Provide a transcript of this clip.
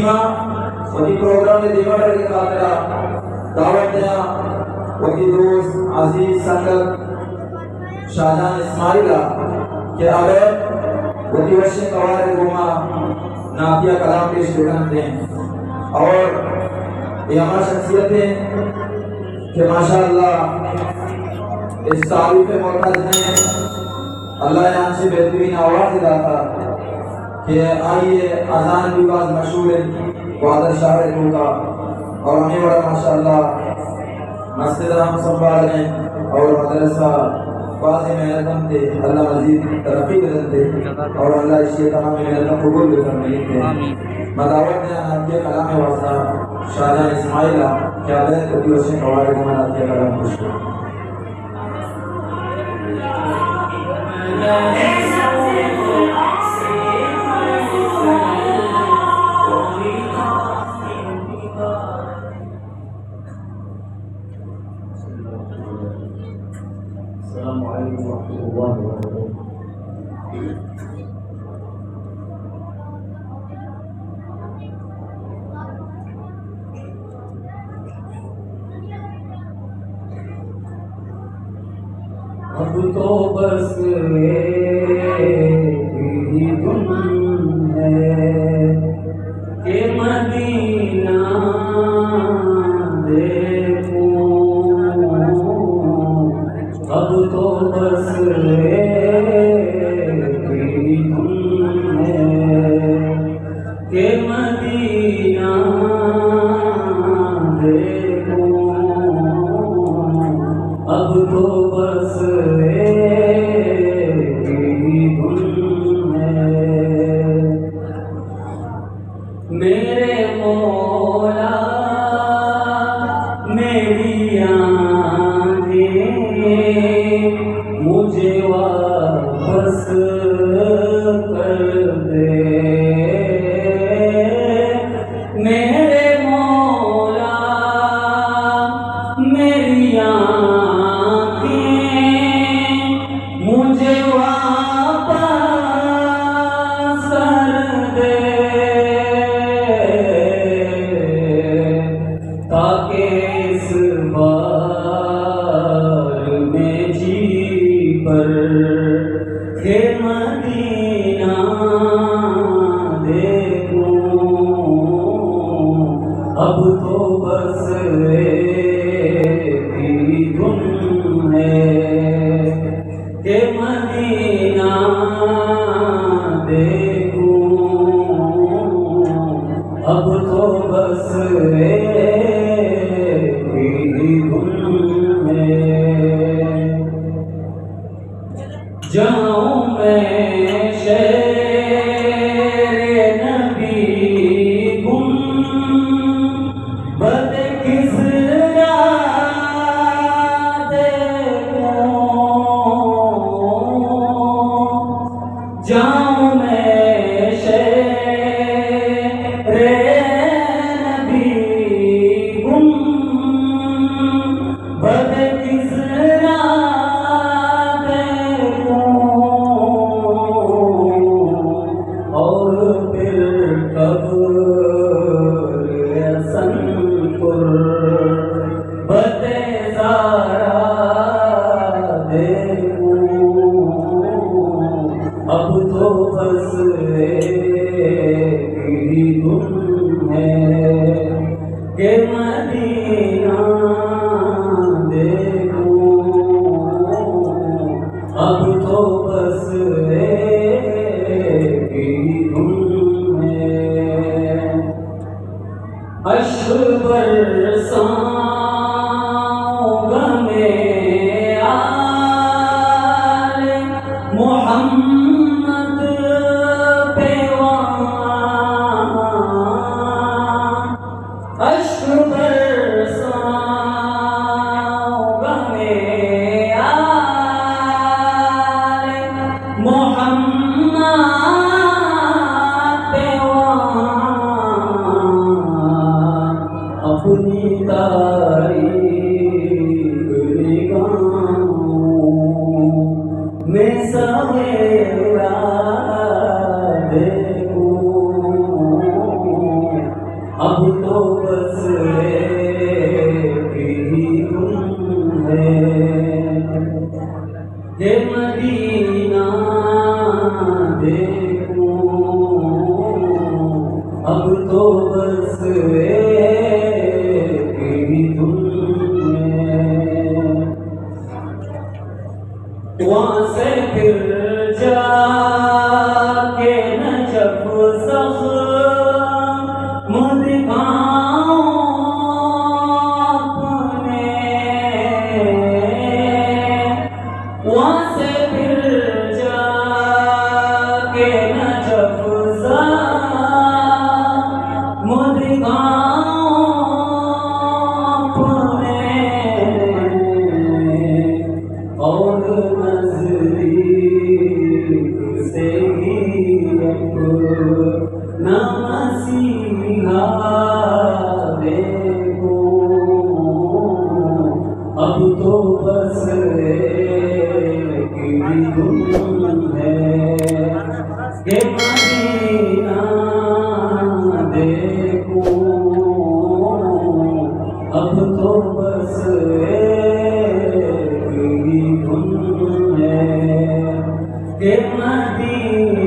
दीमा वही प्रोग्राम में दीमा करके खातिर दावत दिया वही दोस्त अजीज संगत शाहजहान इस्माइला के आवे वही वर्षे कवार गुमा नातिया कलाम पेश करते हैं और ये हमारी शख्सियतें कि माशाअल्लाह इस तारीफ पे मौका हैं अल्लाह यहाँ से बेहतरीन आवाज़ दिलाता कि आइए अजान भी बाज मशहूर है वादर शाह का और हमें बड़ा माशाअल्लाह मस्जिद हम संभाल हैं और मदरसा वाज़े में रकम थे अल्लाह मजीद तरक्की करते और अल्लाह इसके तमाम मेहनत कबूल फरमाए। मदावत ने आपके कलाम वास्ता शाहजहान इस्माइला क्या बैत होती है कवार को मनाते कलाम खुश अब तो बस ही धुन है कि मदीना देखूं। अब तो बस ही धुन है कि मदीना देखूं। अब तो बस मेरे मौला मेरी आँखें मुझे वापस कर दे। मेरे मौला मेरी आँखें मुझे वापस कर दे ताकि इस बार में जी पर के मदीना देखूं। अब तो बस ही धुन है के मदीना देखूं। अब तो बस जाऊं मैं शेरे नबी गुंबद किसरा देखूं। जाऊं मैं शेरे नबी गुंबद किसरा अब तो बस ही धुन है कि मदीना देखूं। अब तो बस ही धुन है। अश्क बरसाऊंगा मैं आले मोहम्मद पे वहाँ। अश्क बरसाऊंगा मैं आले मोहम्मद पे वहाँ। अपनी अब तो बस एक ही तुम है ये मदीना देखूं, अब तो बस एक ही तुम है। वहाँ से फिर जाके नजफ ज़ख्म दिखाऊं अपने, वहाँ से फिर जाके नजफ ज़ख्म दिखाऊं अपने, और नज़दीक से ही अपना मसीहा देखूं, अब तो बस एक ही तुम है ये मदीना देखूं, अब तो बस एक ही तुम है ये मदीना